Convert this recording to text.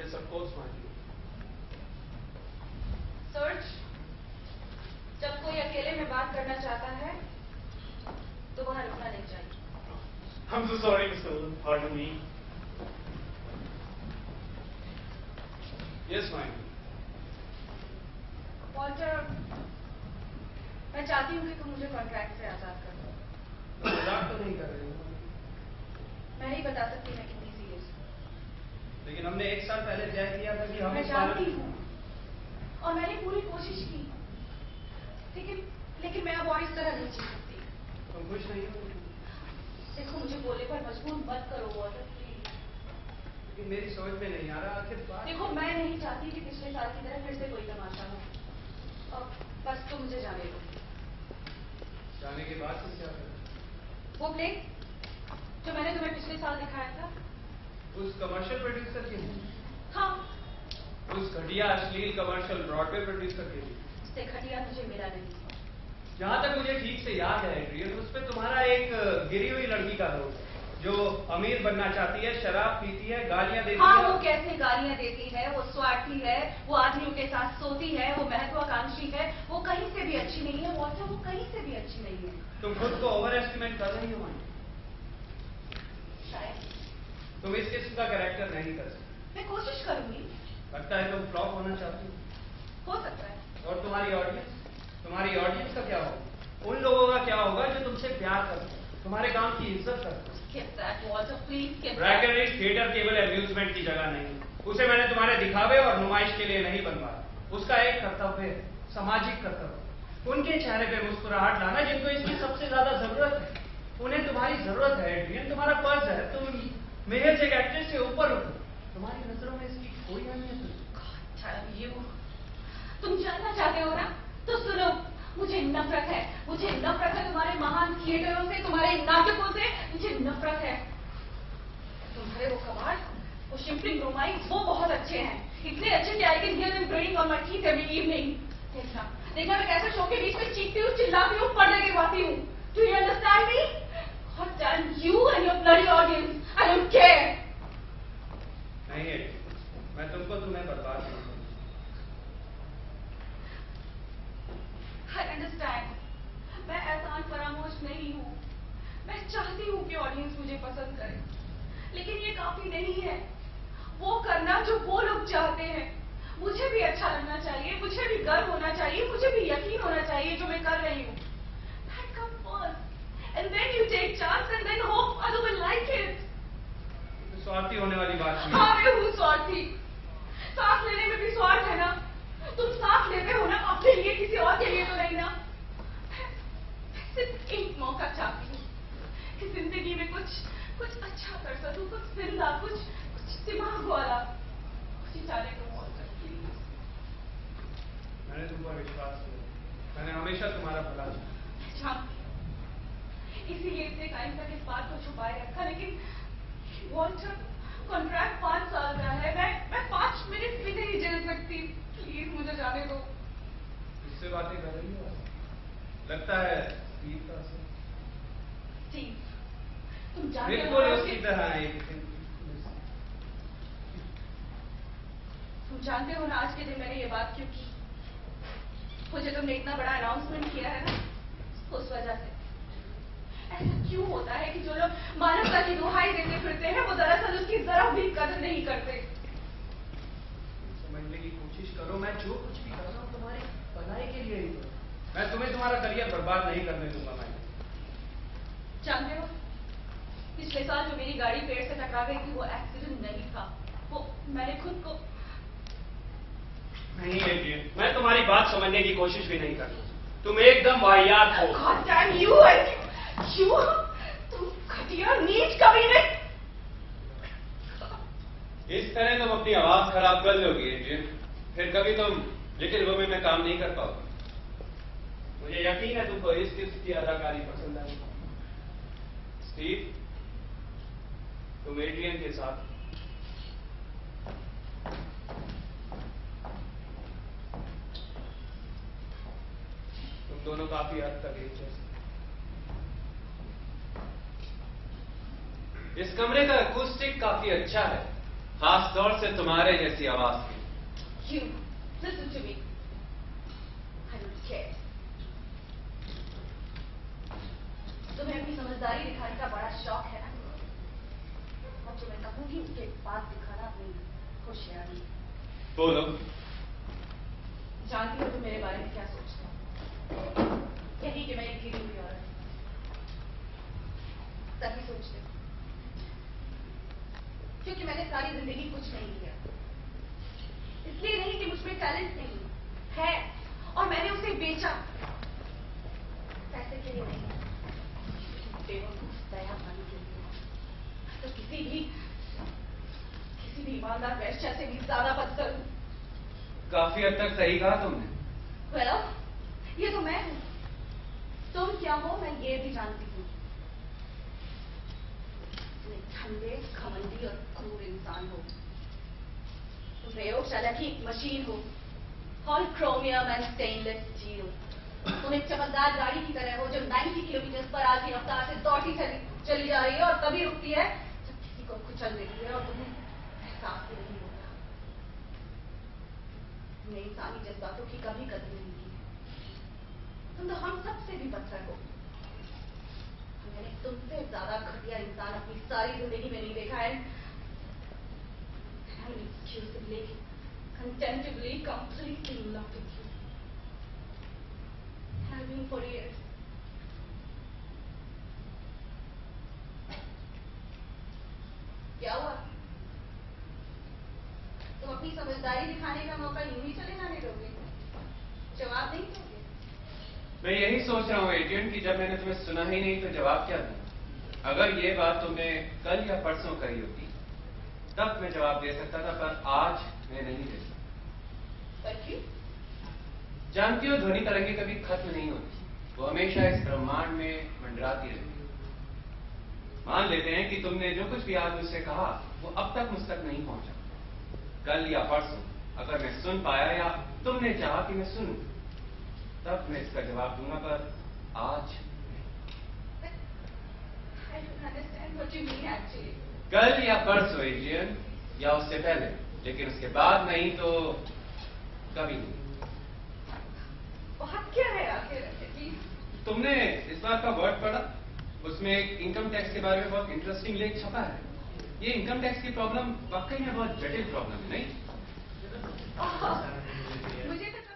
Yes, of course, my dear. Search, जब कोई अकेले में बात करना चाहता है तो वहां रुकना नहीं चाहिए। I'm so sorry, Mr. Nolan. Pardon me. Yes, my dear. Walter, मैं चाहती हूँ कि तुम मुझे कॉन्ट्रैक्ट से आजाद कर दो। मजाक तो नहीं कर रहे हो? मैं नहीं बता सकती मैं कितनी सीरियस हूँ। लेकिन हमने 1 साल पहले तय किया था कि हम मैं जानती हूँ और मैंने पूरी कोशिश की, लेकिन मैं अब और इस तरह नहीं जी सकती। तुम खुश नहीं हो? देखो, मुझे बोलने पर मजबूर मत करो वॉल्टर, प्लीज। लेकिन मेरी समझ में नहीं आ रहा आखिर बात। देखो, मैं नहीं चाहती कि पिछले साल की तरह फिर से कोई तमाशा हो। अब बस तुम मुझे जाने दो। जाने के बाद तुम क्या करोगे? वो प्ले जो मैंने तुम्हें पिछले साल दिखाया था, उस कमर्शियल प्रोड्यूसर के लिए? हाँ, उस घटिया अश्लील कमर्शियल ब्रॉडवे प्रोड्यूसर के लिए? उससे घटिया मुझे मिला नहीं। जहां तक मुझे ठीक से याद है एड्रियन, उसमें तुम्हारा एक गिरी हुई लड़की का रोल है जो अमीर बनना चाहती है, शराब पीती है, गालियां देती हाँ, है। वो कैसे गालियां देती है, वो स्वार्थी है, वो आदमियों के साथ सोती है, वो महत्वाकांक्षी है, वो कहीं से भी अच्छी नहीं है वॉल्टर, वो कहीं से भी अच्छी नहीं है। तुम खुद को ओवर एस्टिमेट कर रही हो मानी? शायद तुम इस किस्म का कैरेक्टर नहीं कर सकते। मैं कोशिश करूंगी। लगता है तुम फ्लॉप होना चाहती हो सकता है। हो। और तुम्हारी ऑडियंस का क्या होगा? उन लोगों का क्या होगा जो तुमसे प्यार करते हैं, तुम्हारे काम की इज्जत करते हैं। Get that, Walter, please get that. ब्रैकेटरी थिएटर केवल एम्यूजमेंट की जगह नहीं, उसे मैंने तुम्हारे दिखावे और नुमाइश के लिए नहीं बनवाया। उसका एक कर्तव्य है, सामाजिक कर्तव्य, उनके चेहरे पे मुस्कुराहट लाना जिनको इसकी सबसे ज्यादा जरूरत है। उन्हें तुम्हारी जरूरत है एड्रियन, तुम्हारा फर्ज है। तुम महज एक एक्ट्रेस से ऊपर उठो। तुम्हारी नजरों में इसकी कोई अहमियत नहीं। तुम जानना चाहते हो ना? तो सुनो, मुझे नफरत है तुम्हारे महान थिएटरों से, तुम्हारे नाटकों से मुझे नफरत है। तुम्हारे वो कमाल, वो शिम्पलिंग रोमांस, वो बहुत अच्छे हैं, इतने अच्छे कि I can hear them grating on my teeth every evening. देखना मैं कैसे शो के बीच में चीखती हूँ, चिल्लाती हूँ, पर्दे गिरवाती हूँ। Do you understand me? What damn you and your bloody audience? I don't care. नहीं है, मैं तुम्हें बर्बाद नहीं करूंगा। I understand. मैं एहसान फरामोश नहीं हूँ। मैं चाहती हूँ कि ऑडियंस मुझे पसंद करे, लेकिन ये काफी नहीं है। वो करना जो वो लोग चाहते हैं। मुझे भी अच्छा लगना चाहिए, मुझे भी गर्व होना चाहिए, मुझे भी यकीन होना चाहिए जो मैं कर रही हूँ। That comes first. And then you take chance and then hope others will like it. स्वार्थी होने वाली बात नहीं। हाँ, मैं हूँ स्वार्थी। सांस लेने में भी स्वार्थ है ना? तुम सांस लेते हो ना अपने लिए, किसी और के लिए तो नहीं ना? सिर्फ एक मौका चाहती हूँ कि जिंदगी में कुछ अच्छा कर सकूं, कुछ जिंदा, कुछ दिमाग वाला, कुछ जाने को मौका। मैंने तुम पर विश्वास किया, मैंने हमेशा तुम्हारा भला चाहा। इसीलिए इतने टाइम तक इस बात को छुपाए रखा, लेकिन वॉल्टर, कॉन्ट्रैक्ट 5 साल का है, मैं 5 मिनट भी नहीं झेल सकती। प्लीज मुझे जाने दो। इससे बातें कर रही हो? लगता है स्टीव का असर। स्टीव, तुम जानते हो बिल्कुल उसकी तरह है। तुम जानते हो ना आज के दिन मैंने ये बात क्यों की? मुझे तुमने इतना बड़ा अनाउंसमेंट किया है ना, उस वजह से। ऐसा क्यों होता है कि जो लोग मानवता की दुहाई देते फिरते हैं वो दरअसल उसकी जरा भी कदर नहीं करते? समझने की कोशिश करो, मैं जो कुछ भी कर रहा हूँ तुम्हारे भलाई के लिए ही करूँ। मैं तुम्हें तुम्हारा करियर बर्बाद नहीं करने दूंगा। मैं जानते हो, पिछले साल जो मेरी गाड़ी पेड़ से टकरा गई थी वो एक्सीडेंट नहीं था, वो मैंने खुद को। नहीं एड्रियन, मैं तुम्हारी बात समझने की कोशिश भी नहीं कर रहा। तुम एकदम वाहियात हो। God damn you and you, तुम घटिया नीच कमीने। इस तरह तुम अपनी आवाज खराब कर लोगी एड्रियन, फिर कभी तुम लिटिल वुमेन में काम नहीं कर पाओगे। मुझे यकीन है तुमको इस किस्म की अदाकारी पसंद आएगी। स्टीव, तुम एड्रियन के साथ दोनों काफी हद तक एक जैसे। इस कमरे का अकूस्टिक काफी अच्छा है, खास तौर से तुम्हारे जैसी आवाज की। You listen to me. I don't care. तुम्हें अपनी समझदारी दिखाने का बड़ा शौक है ना, और जो मैं कहूंगी उसके बाद दिखाना अपनी होशियारी। बोलो। जानती हो तुम मेरे बारे में क्या सोचते हो? यही कि मैं एक गिरी हुई औरत तभी सोचते हो, क्योंकि मैंने सारी जिंदगी कुछ नहीं किया। इसलिए नहीं कि मुझमें टैलेंट नहीं है, और मैंने उसे बेचा पैसे के लिए नहीं, बेवकूफ दया पाने के लिए। तो किसी भी ईमानदार वेश्या से भी ज्यादा बदतर हूं। काफी हद तक सही कहा तुमने। Well, ये तो मैं हूं। तुम क्या हो मैं ये भी जानती हूँ। तुम एक ठंडे, घमंडी और क्रूर इंसान हो। तुम प्रयोगशाला की एक मशीन हो, all chromium and stainless steel. तुम एक चमकदार गाड़ी की तरह हो जो 90 किलोमीटर पर आधी रफ्तार से दौड़ती चली जा रही है और तभी रुकती है जब किसी को कुचल देती है और तुम्हें एहसास भी नहीं होता। तुमने इंसानी जज्बातों की कभी कदर नहीं की। तुम तो हम सबसे भी बदतर हो। मैंने तुमसे ज्यादा घटिया इंसान अपनी सारी जिंदगी में नहीं देखा है। I'm excusably, contemptibly, completely in love with you. I've been for years. क्या हुआ? तुम अपनी समझदारी दिखाने का मौका यूं ही चले जाने दोगे? जवाब नहीं दोगे? मैं यही सोच रहा हूँ एजेंट कि जब मैंने तुम्हें सुना ही नहीं तो जवाब क्या दूं? अगर ये बात तुमने कल या परसों कही होती तब मैं जवाब दे सकता था, पर आज मैं नहीं दे सकता। पर क्यों? जानती हो ध्वनि तरंगे कभी खत्म नहीं होती, वो हमेशा इस ब्रह्मांड में मंडराती रहती है। मान लेते हैं कि तुमने जो कुछ भी आज मुझसे कहा वो अब तक मुझ तक नहीं पहुंचा। कल या परसों अगर मैं सुन पाया या तुमने चाहा कि मैं सुनूं, तब मैं इसका जवाब दूंगा, पर आज I don't understand what you mean actually. कल या परसों एजियन, या उससे पहले, लेकिन उसके बाद नहीं तो कभी नहीं। बात क्या है आखिर? तुमने इस बार का वर्ड पढ़ा? उसमें एक इनकम टैक्स के बारे में बहुत इंटरेस्टिंग लेख छपा है। ये इनकम टैक्स की प्रॉब्लम वाकई में बहुत जटिल प्रॉब्लम है, नहीं?